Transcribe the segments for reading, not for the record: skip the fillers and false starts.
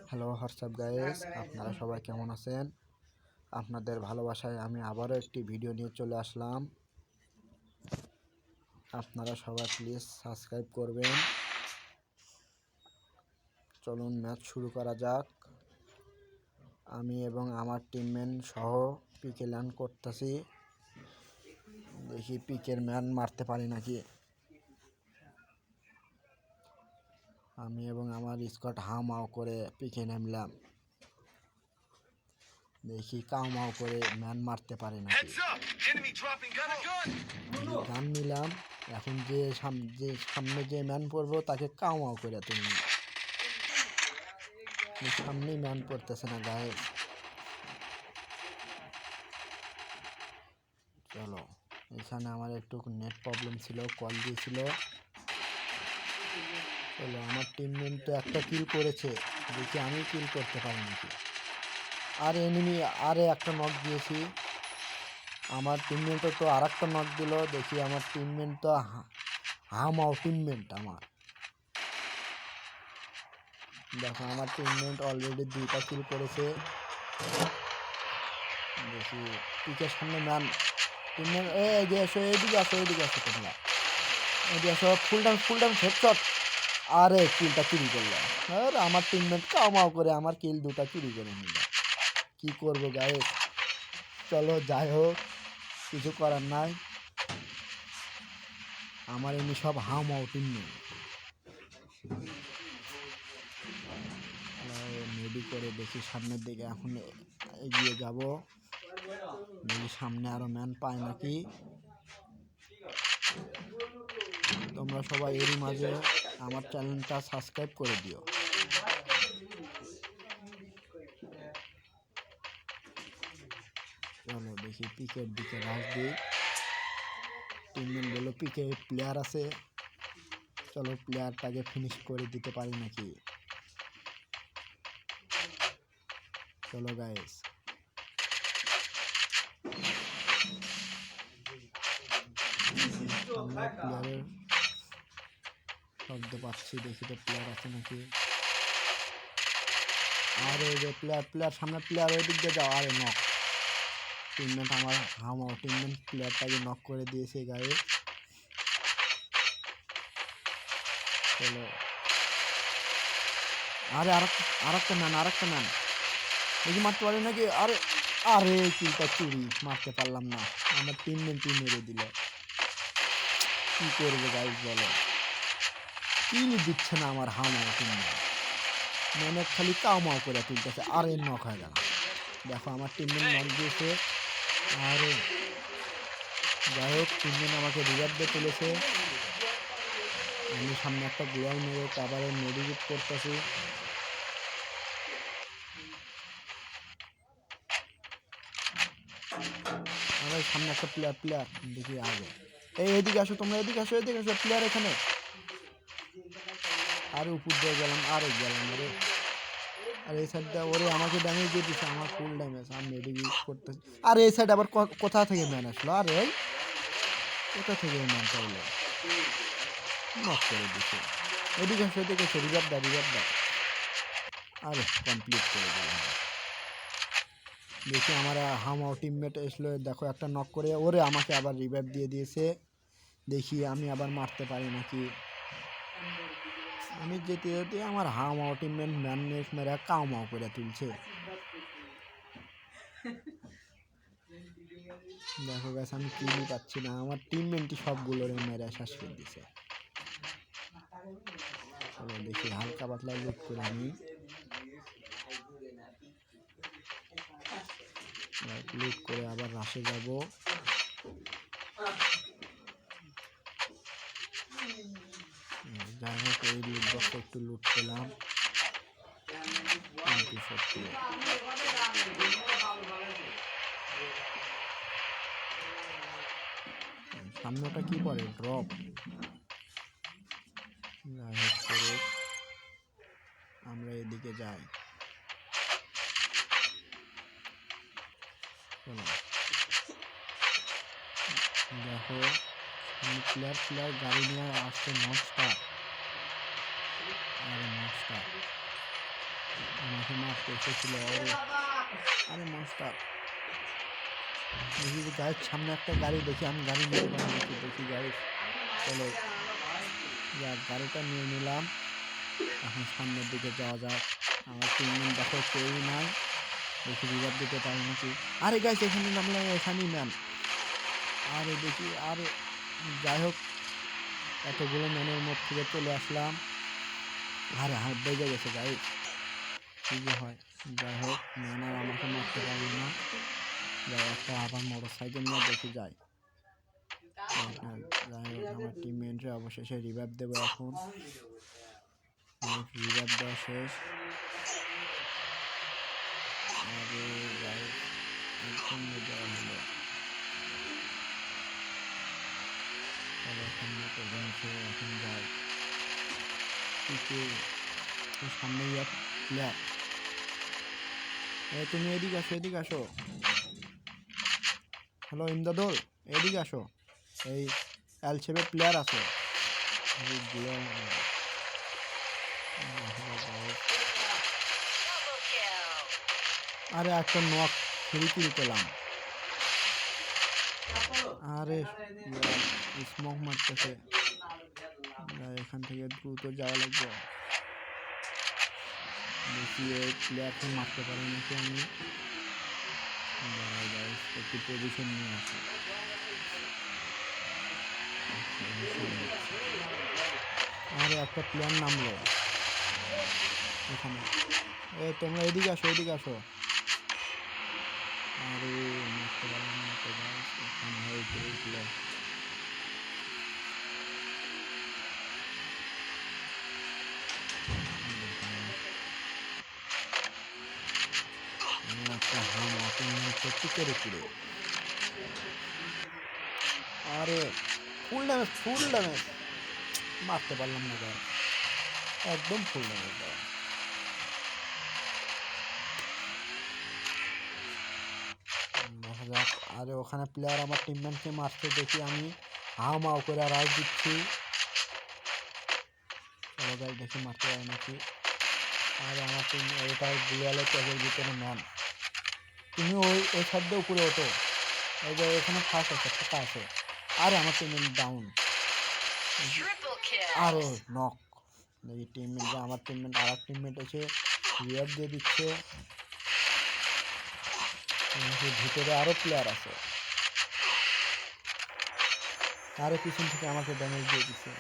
Hello WhatsApp guys, আপনারা সবাই কেমন আছেন? আপনাদের ভালোবাসায় আমি আবারও একটি ভিডিও নিয়ে চলে আসলাম। আপনারা সবাই প্লিজ সাবস্ক্রাইব করবেন। চলুন ম্যাচ শুরু করা যাক। আমি এবং আমার টিমমেট সহ পিকে ল্যান্ড করতেছি। দেখি পিকের ম্যান মারতে পারি নাকি। আমি এবং আমার স্কোয়াড হামাও করে পিকে নামলাম। দেখি কাউমাও করে ম্যান মারতে পারি নাকি। গান নিলাম। এখন যে সামনে যে ম্যান পড়বো তাকে কাউমাও করে তুমি। সামনেই ম্যান পড়তেছে না গায়ে। চলো, এখানে আমার একটু নেট প্রবলেম ছিল, কল দিয়েছিল। চলো, আমার টিমমেট তো একটা কিল করেছে, দেখি আমি কিল করতে পারি নাকি। আর এনিমি আরে একটা নক দিয়েছি। আমার টিমমেটও তো আর একটা নক দিল। দেখি আমার টিমমেট তো হামাও টিমমেট আমার। দেখো আমার টিমমেট অলরেডি 2টা কিল করেছে। দেখি পিকের সামনে ম্যান টিমমেট এগিয়ে এসো, এইদিকে আসো তোমরা, এদিকে আসো। Full time headshot. আরে কিলটা চুরি করলো। আর আমার টিমমেট কামাও করে আমার কিল 2টা চুরি করে নিল। কি করবো গাইস, চলো যাই হোক, কিছু করার নাই। আমার এমনি সব হামাও টিমমেট। মেডি করে দেখি সামনের দিকে এখন এগিয়ে যাব। দেখি সামনে আরো ম্যান পায় নাকি। তোমরা সবাই এরই মাঝে আমার চ্যানেলটা সাবস্ক্রাইব করে দিও। চলো দেখি পিকের দিকে রাশ দিই। টিমমেট বললো পিকে প্লেয়ার আছে, চলো প্লেয়ারটাকে ফিনিশ করে দিতে পারি নাকি। চলো গাইস, প্লেয়ারের শব্দ পাচ্ছি, দেখি তো প্লেয়ার আছে নাকি। আরে যে প্লেয়ার সামনে প্লেয়ার, ওই দিক দিয়ে যাও। আরে নক, টিমমেট আমার হামাও টিমমেট প্লেয়ারটাকে নক করে দিয়েছে গায়ে। চলো, আরে আরেকটা ম্যান দেখি মারতে পারি নাকি। আরে কিলটা চুরি, মারতে পারলাম না। আমার টিমমেট মেরে দিল। কি করবো গাইস বলো, কিল দিচ্ছে না আমার হামাও টিমমেট, মানে খালি কাউমাও করে তুলতেছে। আরে নক হয়ে গেল। দেখো আমার টিমমেট নক দিয়েছে। আরে যাই হোক, টিমমেট আমাকে রিভাইভ দিয়ে তুলেছে। আমি সামনে একটা গ্লোয়াল মেরে তারপরে মেডিকেট করতেছি। আমার সামনে একটা প্লেয়ার দেখি আগে। এদিকে আসো তোমরা, এদিকে আসো প্লেয়ার এখানে। আরে উপর দিয়ে গেলাম। আরে আর এই সাইডটা ওরে আমাকে ড্যামেজ দিয়ে দিচ্ছে, আমার ফুল ড্যামেজ। আমি মেডিকেট করতেছি। আর এই সাইড আবার কোথা থেকে ম্যান আসলো। আরে কোথা থেকে ম্যান চাইলো, নক করে দিচ্ছে। এদিকে আসো রিভাইভ দাও। আরে কমপ্লিট করে দিলাম। দেখি আমার হামাও টিমমেট এসলো, দেখো একটা নক করে ওরে আমাকে আবার রিভাইভ দিয়ে দিয়েছে। দেখি আমি আবার মারতে পারি নাকি। আমি যেতে আমার হামাও টিমমেট ম্যান মেরে কাউমাও করে তুলছে। দেখো গাছ, আমি কিলই পাচ্ছি না। আমার টিমমেটই সবগুলো মেরে শেষ করে দিছে। চলো দেখি হালকা পাতলা লুট করে আমি লুট করে আবার রাশে যাব। যাই হোক, এই লুট বক্সে একটু লুট পেলাম। সামনেটা কি পরে ড্রপ। যাই হোক করে আমরা এদিকে যাই। দেখো প্লেয়ার গাড়ি নিয়ে আসছে নস্টার। আমাকে মারতে এসেছিল। আরে মনস্টার, দেখি গাড়ির সামনে একটা গাড়ি, দেখি আমি গাড়ি নিতে পারি নাকি, দেখি গাড়ি। চলো যাক, গাড়িটা নিয়ে নিলাম। এখন সামনের দিকে যাওয়া যাক। আমার টিমমেট দেখো কেউই নাই, দেখি রিভার দিতে পারি নাকি। আরে গাইস, এখানে নামলাম, এখানেই ম্যান। আরে দেখি, আরে যাই হোক, এতগুলো ম্যানের মধ্যে থেকে চলে আসলাম। আরে হাত বেজে গেছে গাইস, কি যে হয়। যাই হোক, ম্যান আর আমাকে মারতে পারলো না। যাই, একটা আবার মোটর সাইকেল নিয়ে দেখি যাই। যাই হোক, আমার টিমমেটরা অবশেষে রিভাইভ দেবো এখন। রিভাইভ দেওয়া শেষ। আরে গাইস, একদম মজা হলো। চলো এখন মতো জানছে, এখন যাই। সামনে প্লেয়ার, তুমি এদিকে আসো, এদিকে আসো। হ্যালো ইমদাদুল, এদিকে আসো। এই এল7 প্লেয়ার আছে। আরে একটা নক ফ্রি কিল পেলাম। আরে স্মোক মারতেছে, এখান থেকে দ্রুত যাওয়া লাগবে। দেখি এই প্লেয়ারকে মারতে পারি নাকি আমি। একটু পজিশন নিয়ে আসি। আরে একটা প্লেয়ার নামলো এখানে। তোমরা এদিকে আসো, এদিকে আসো। আরে মারতে পারলাম না তো গাইস, এখানে হয়েছে এগুলো। একটা হাম কি করে পুড়ে। আরে ফুল ড্যামেজ, ফুল ড্যামেজ, মারতে পারলাম না গাইস, একদম ফুল ড্যামেজ দেওয়া। দেখা যাক। আরে ওখানে প্লেয়ার আমার টিমমেটকে মারছে, দেখি আমি হাও মাও করে রাজ দিচ্ছি। চলো গাইস, দেখি মারতে পারে নাকি। আর আমার টিম ওইটা গুলালে ট্যাগের ভিতরে ম্যান। তুমি ওই সাইড দিয়ে উপরে ওঠো, এই যে এখানে ফাঁস আছে, ফাঁকা আছে। আরে আমার টিমমেট ডাউন। আরে নক। দেখি টিমমেট, আমার টিমমেট আর এক টিমমেট এসে রিভাইভ দিয়ে দিচ্ছে। ভিতরে আরো প্লেয়ার আছে। আরে পিছন থেকে আমাকে ড্যামেজ দিয়ে দিচ্ছে,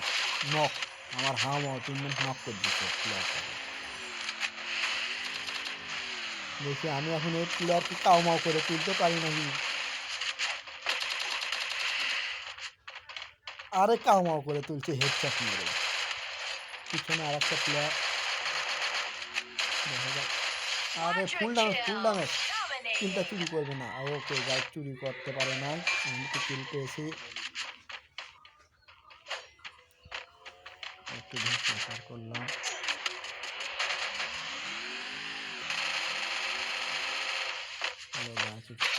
নক। আমার হাও টিমমেট নক করে দিচ্ছে প্লেয়ারটাকে। দেখি আমি এখন এই প্লেয়ারকে কাউমাও করে তুলতে পারি নাকি। আরে কাউমাও করে তুলছে হেডশট মেরে। পিছনে আর একটা প্লেয়ার, দেখা যাক। আরে ফুল ড্যামেজ, ফুল ড্যামেজ। কিলটা চুরি করবে না। ওকে গাইস, চুরি করতে পারে না, আমি তো কিল পেয়েছি। একটু ধ্বংস করলাম।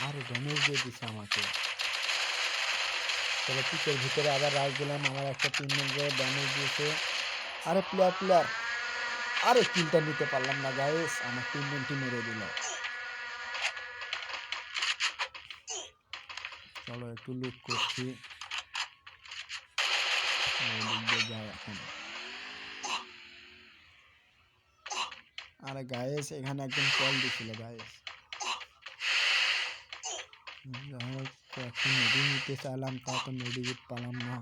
আরে ড্যামেজ দিয়ে দিচ্ছে আমাকে। তবে পিকের ভিতরে আবার রাজ দিলাম, আমার একটা টিমমেটে ড্যামেজ দিয়েছে। আরে প্লেয়ার, আরে কিলটা নিতে পারলাম না গাইস, আমার টিমমেটই মেরে দিল। চলো একটু লুট করছি, যাই এখন। আরে গাইস, এখানে একজন কল দিছিল গাইস। যাই হোক, একটা মেডি নিতে চাইলাম, তা তো মেডিকেট পেলাম না।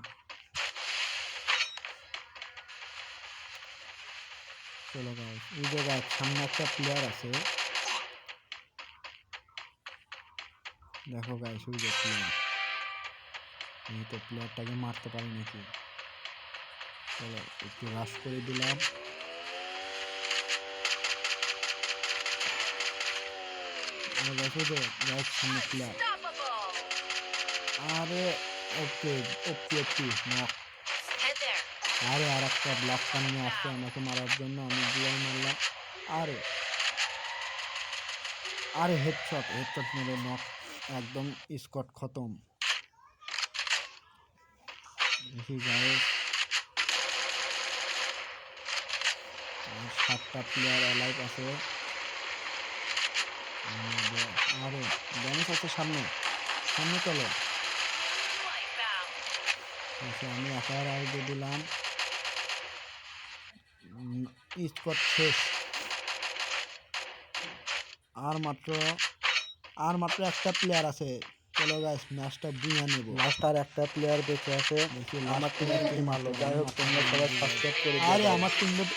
চলো গাইস, এই যে গাইস সামনে একটা প্লেয়ার আছে, দেখো গাইস, ওই যে প্লেয়ার। এই তো প্লেয়ারটাকে মারতে পারি নাকি। চলো একটু রাশ করে দিলাম। দেখো যে গাইস সামনে প্লেয়ার। আরে ওকে, নক। আরে আর একটা ব্ল্যাক পান নিয়ে আসছে আমাকে মারার জন্য, আমি গুলাই মারলাম। আরে আরে হেডশট মেরে নক, একদম স্কট খতম। দেখি গাইস, 7টা প্লেয়ার অ্যালাইভ আছে। আরে ড্যামেজ আছে সামনে, সামনে চলো। আচ্ছা, আমি একার আইডি দিলাম। স্কোর শেষ। আর মাত্র একটা প্লেয়ার আছে। চলো গাইস, ম্যাচটা বুঝে নেব। লাস্ট আর একটা প্লেয়ার বেঁচে আছে। দেখি আমার টিমের টিম আলো। যাই হোক, তোমরা সবাই সাবস্ক্রাইব করে দিও। আরে আমার টিমমেট